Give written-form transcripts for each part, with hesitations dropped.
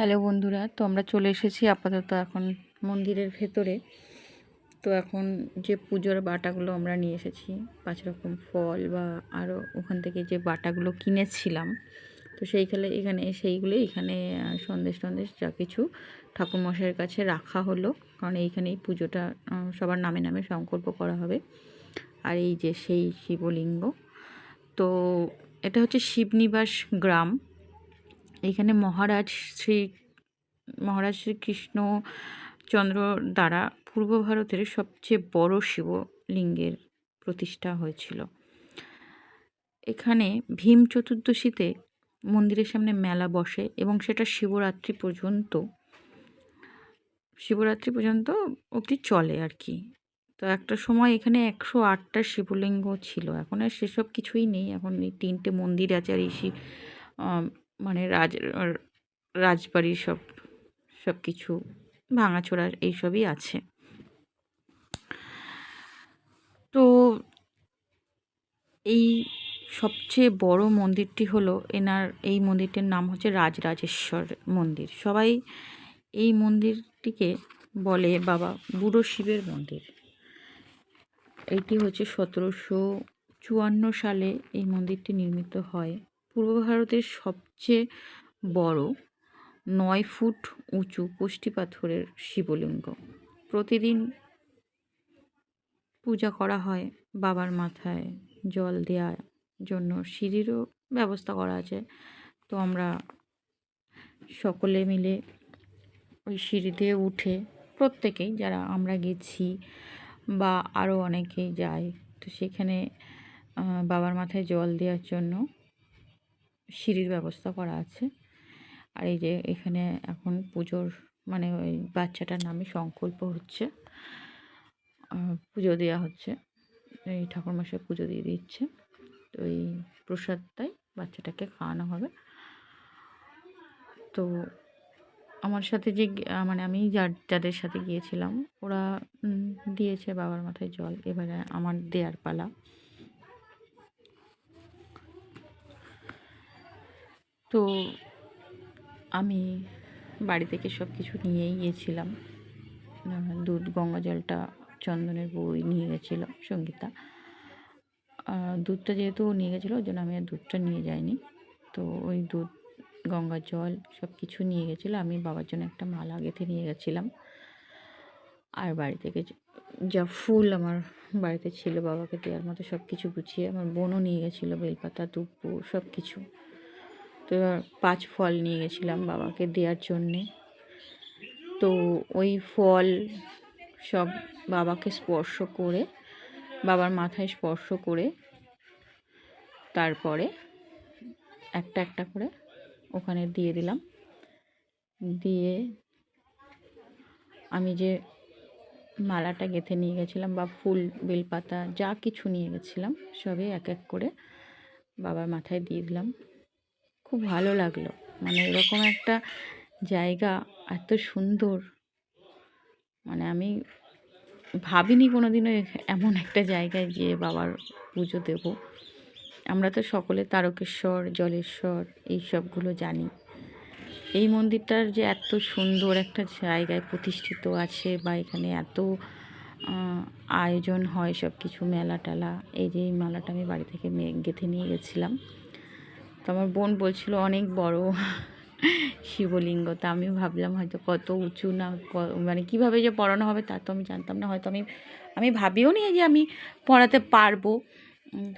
Hello বন্ধুরা, তো আমরা চলে এসেছি আপাতত এখন মন্দিরের ভেতরে। তো এখন যে পুজোর বাটাগুলো আমরা নিয়ে এসেছি, 5 রকম ফল বা আরও ওখান থেকে যে বাটাগুলো কিনেছিলাম, তো সেইগুলো এখানে সন্দেশ টন্দেশ যা কিছু ঠাকুরমশাইয়ের কাছে রাখা হলো, কারণ এইখানেই পুজোটা সবার নামে নামে সংকল্প করা হবে। আর এই যে সেই শিবলিঙ্গ, তো এটা হচ্ছে শিবনিবাস গ্রাম। এইখানে মহারাজ শ্রীকৃষ্ণচন্দ্র দ্বারা পূর্ব ভারতের সবচেয়ে বড় শিবলিঙ্গের প্রতিষ্ঠা হয়েছিল। এখানে ভীম চতুর্দশীতে মন্দিরের সামনে মেলা বসে এবং সেটা শিবরাত্রি পর্যন্ত অবধি চলে আর কি। তো একটা সময় এখানে 108টা শিবলিঙ্গ ছিল, এখন আর সেসব কিছুই নেই। এখন এই 3টে মন্দির আছে, আর এই মানে রাজবাড়ির সব কিছু ভাঙাচোরা এইসবই আছে। তো এই সবচেয়ে বড় মন্দিরটি হলো এই মন্দিরটির নাম হচ্ছে রাজরাজেশ্বর মন্দির। সবাই এই মন্দিরটিকে বলে বাবা বুড়ো শিবের মন্দির। এইটি হচ্ছে 1754 সালে এই মন্দিরটি নির্মিত হয়। পূর্ব ভারতের সবচেয়ে বড় 9 ফুট উঁচু কষ্টি পাথরের শিবলিঙ্গ। প্রতিদিন পূজা করা হয়। বাবার মাথায় জল দেওয়ার জন্য সিঁড়িরও ব্যবস্থা করা আছে। তো আমরা সকলে মিলে ওই সিঁড়িতে উঠে প্রত্যেকেই, যারা আমরা গেছি বা আরও অনেকেই যায়, তো সেখানে বাবার মাথায় জল দেওয়ার জন্য সিঁড়ির ব্যবস্থা করা আছে। আর এই যে এখানে এখন পুজোর মানে ওই বাচ্চাটার নামে সংকল্প হচ্ছে, পুজো দেওয়া হচ্ছে। এই ঠাকুরমশাই পুজো দিয়ে দিচ্ছে, তো এই প্রসাদটাই বাচ্চাটাকে খাওয়ানো হবে। তো আমার সাথে মানে আমি যাদের সাথে গিয়েছিলাম, ওরা দিয়েছে বাবার মাথায় জল। এবারে আমার দেয়ার পালা। তো আমি বাড়ি থেকে সব কিছু নিয়েই গিয়েছিলাম। দুধ, গঙ্গা জলটা চন্দনের বই নিয়ে গেছিলো, সঙ্গীতা। দুধটা যেহেতু নিয়ে গেছিলো, ওই জন্য আমি আর দুধটা নিয়ে যাইনি। তো ওই দুধ, গঙ্গা জল সব কিছু নিয়ে গেছিলো। আমি বাবার জন্য একটা মালা গেঁথে নিয়ে গেছিলাম। আর বাড়ি থেকে যা ফুল আমার বাড়িতে ছিল বাবাকে দেওয়ার মতো সব কিছু গুছিয়ে, আমার বোনও নিয়ে গেছিলো বেলপাতা, দুব্বো সব কিছু। তো এবার 5 ফল নিয়ে গেছিলাম বাবাকে দেওয়ার জন্যে। তো ওই ফল সব বাবাকে বাবার মাথায় স্পর্শ করে তারপরে একটা একটা করে ওখানে দিয়ে দিলাম। দিয়ে আমি যে মালাটা গেঁথে নিয়ে গেছিলাম বা ফুল, বেলপাতা যা কিছু নিয়ে গেছিলাম সবই এক এক করে বাবার মাথায় দিয়ে দিলাম। খুব ভালো লাগলো, মানে এরকম একটা জায়গা এত সুন্দর, মানে আমি ভাবিনি কোনোদিনও এমন একটা জায়গায় গিয়ে বাবার পুজো দেব। আমরা তো সকলে তারকেশ্বর, জলেশ্বর এই সবগুলো জানি। এই মন্দিরটার যে এত সুন্দর একটা জায়গায় প্রতিষ্ঠিত আছে বা এখানে এত আয়োজন হয় সব কিছু, মেলা টেলা। এই যে এই মালাটা আমি বাড়ি থেকে গেঁথে নিয়ে গেছিলাম। তো আমার বোন বলছিল অনেক বড় শিবলিঙ্গ। তা আমি ভাবলাম হয়তো কত উঁচু না, মানে কীভাবে যে পড়ানো হবে তা তো আমি জানতাম না। হয়তো আমি ভাবিও নি যে আমি পড়াতে পারবো।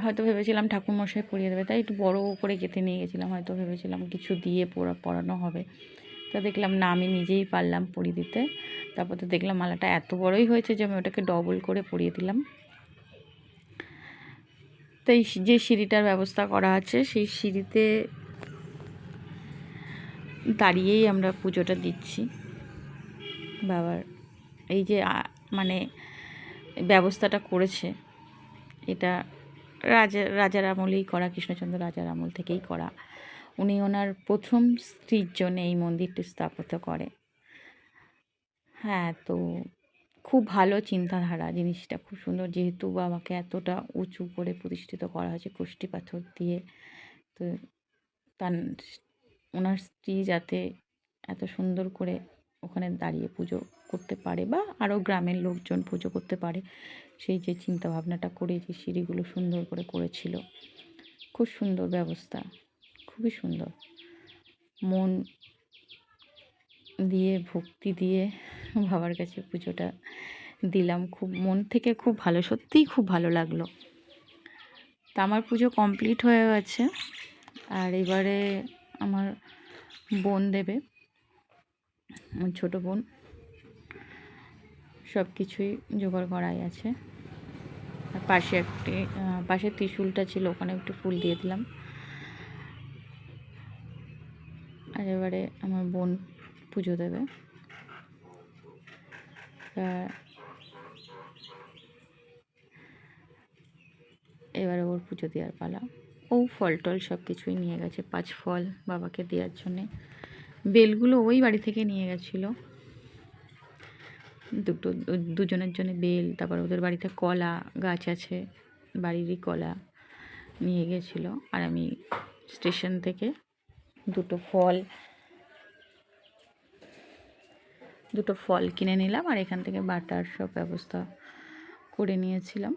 হয়তো ভেবেছিলাম ঠাকুরমশাই পড়িয়ে দেবে, তাই একটু বড় করে গেঁথে নিয়ে গেছিলাম। হয়তো ভেবেছিলাম কিছু দিয়ে পড়ানো হবে। তা দেখলাম না, আমি নিজেই পারলাম পরিয়ে দিতে। তারপর তো দেখলাম মালাটা এত বড়ই হয়েছে যে আমি ওটাকে ডবল করে পরিয়ে দিলাম। তো এই যে সিঁড়িটার ব্যবস্থা করা আছে, সেই সিঁড়িতে দাঁড়িয়েই আমরা পুজোটা দিচ্ছি বাবার। এই যে মানে ব্যবস্থাটা করেছে, এটা রাজার আমলেই করা, কৃষ্ণচন্দ্র রাজার আমল থেকেই করা। উনি ওনার প্রথম স্ত্রীর জন্য এই মন্দিরটি স্থাপিত করে। হ্যাঁ, তো খুব ভালো চিন্তাধারা, জিনিসটা খুব সুন্দর। যেহেতু বাবাকে এতটা উঁচু করে প্রতিষ্ঠিত করা হয়েছে কষ্টি পাথর দিয়ে, তো ওনার স্ত্রী যাতে এত সুন্দর করে ওখানে দাঁড়িয়ে পুজো করতে পারে, বা আরও গ্রামের লোকজন পুজো করতে পারে, সেই যে চিন্তা ভাবনাটা করে যে সিঁড়িগুলো সুন্দর করে করেছিল। খুব সুন্দর ব্যবস্থা, খুবই সুন্দর। মন দিয়ে ভক্তি দিয়ে বাবার কাছে পুজোটা দিলাম, খুব মন থেকে খুব ভালো, সত্যিই খুব ভালো লাগলো। তা আমার পুজো কমপ্লিট হয়ে গেছে, আর এবারে আমার বোন দেবে, আমার ছোটো বোন। সব কিছুই জোগাড় করাই আছে। আর পাশে ত্রিশূলটা ছিল, ওখানে একটু ফুল দিয়ে দিলাম। আর এবারে আমার বোন পুজো দেবে। এবারে ওর পুজো দেওয়ার পালা। ও ফল টল সব কিছুই নিয়ে গেছে, 5 ফল বাবাকে দেওয়ার জন্যে। বেলগুলো ওই বাড়ি থেকে নিয়ে গেছিলো, দুজনের জন্য বেল। তারপর ওদের বাড়িতে কলা গাছ আছে, বাড়িরই কলা নিয়ে গেছিলো। আর আমি স্টেশন থেকে দুটো ফল কিনে নিলাম, আর এখান থেকে বাটার সব ব্যবস্থা করে নিয়েছিলাম,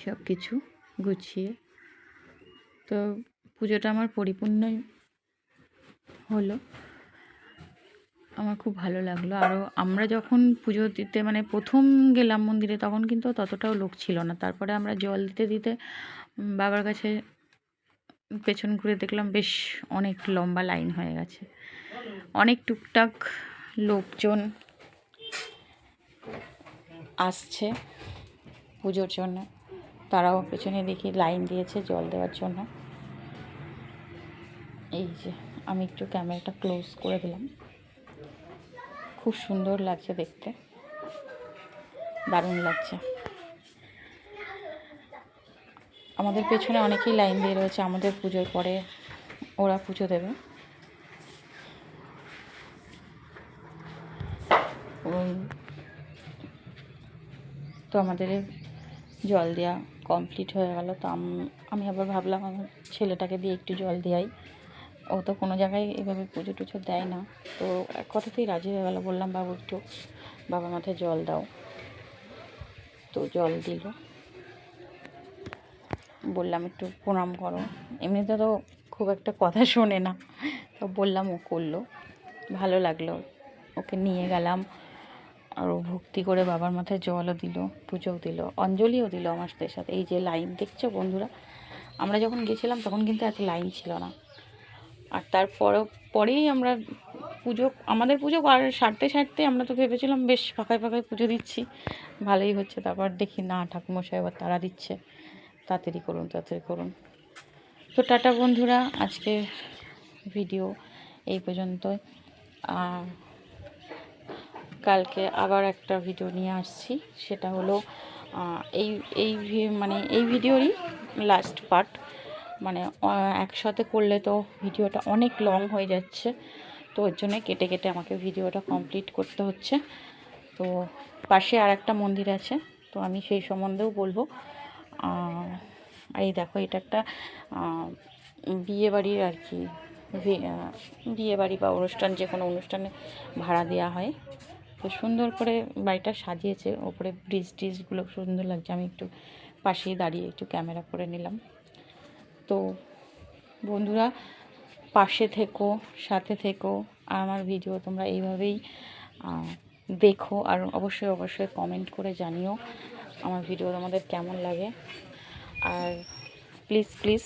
সব কিছু গুছিয়ে। তো পুজোটা আমার পরিপূর্ণই হলো, আমার খুব ভালো লাগলো। আরও আমরা যখন পুজো দিতে মানে প্রথম গেলাম মন্দিরে, তখন কিন্তু ততটাও লোক ছিল না। তারপরে আমরা জল দিতে দিতে বাবার কাছে পেছন ঘুরে দেখলাম বেশ অনেক লম্বা লাইন হয়ে গেছে, অনেক টুকটাক লোকজন আসছে পুজোর জন্য। তারাও পেছনে দেখি লাইন দিয়েছে জল দেওয়ার জন্য। এই যে আমি একটু ক্যামেরাটা ক্লোজ করে দিলাম। খুব সুন্দর লাগছে দেখতে, দারুণ লাগছে। আমাদের পেছনে অনেকেই লাইন দিয়ে রয়েছে, আমাদের পুজোর পরে ওরা পুজো দেবে। তো আমাদের জল দেওয়া কমপ্লিট হয়ে গেল। তো আমি আবার ভাবলাম আমার ছেলেটাকে দিয়ে একটু জল দেওয়াই, ও তো কোনো জায়গায় এভাবে পুজো টুজো দেয় না। তো এক কথাতেই রাজি হয়ে গেল, বললাম বাবু একটু বাবা মাথায় জল দাও। তো জল দিল, বললাম একটু প্রণাম করো। এমনিতে তো খুব একটা কথা শোনে না, তো বললাম, ও করলো, ভালো লাগলো। ওকে নিয়ে গেলাম, আর ও ভক্তি করে বাবার মাথায় জলও দিল, পুজোও দিল, অঞ্জলিও দিল আমাদের সাথে। এই যে লাইন দেখছো বন্ধুরা, আমরা যখন গেছিলাম তখন কিন্তু এত লাইন ছিল না। আর পরেই আমরা আমাদের পুজো সারতে আমরা তো ভেবেছিলাম বেশ ফাঁকায় ফাঁকায় পুজো দিচ্ছি, ভালোই হচ্ছে। তারপর দেখি না, ঠাকুমশাই আবার তাড়া দিচ্ছে, তাড়াতাড়ি করুন তাড়াতাড়ি করুন। তো টাটা বন্ধুরা, আজকে ভিডিও এই পর্যন্তই। আর কালকে আবার একটা ভিডিও নিয়ে আসছি, সেটা হলো এই ভিডিওরই লাস্ট পার্ট। মানে একসাথে করলে তো ভিডিওটা অনেক লং হয়ে যাচ্ছে, তো ওর জন্য কেটে কেটে আমাকে ভিডিওটা কমপ্লিট করতে হচ্ছে। তো পাশে আর একটা মন্দির আছে, তো আমি সেই সম্বন্ধেও বলবো। এই দেখো, এটা একটা বিয়েবাড়ির আর কি, বিয়েবাড়ি বা অনুষ্ঠান, যে কোনো অনুষ্ঠানে ভাড়া দেওয়া হয়। তো সুন্দর করে বাড়িটা সাজিয়েছে, ওপরে ব্রিজগুলো সুন্দর লাগছে। আমি একটু পাশেই দাঁড়িয়ে একটু ক্যামেরা করে নিলাম। তো বন্ধুরা, পাশে থেকো, সাথে থেকো, আর আমার ভিডিও তোমরা এইভাবেই দেখো। আর অবশ্যই কমেন্ট করে জানিও আমার ভিডিও তোমাদের কেমন লাগে। আর প্লিজ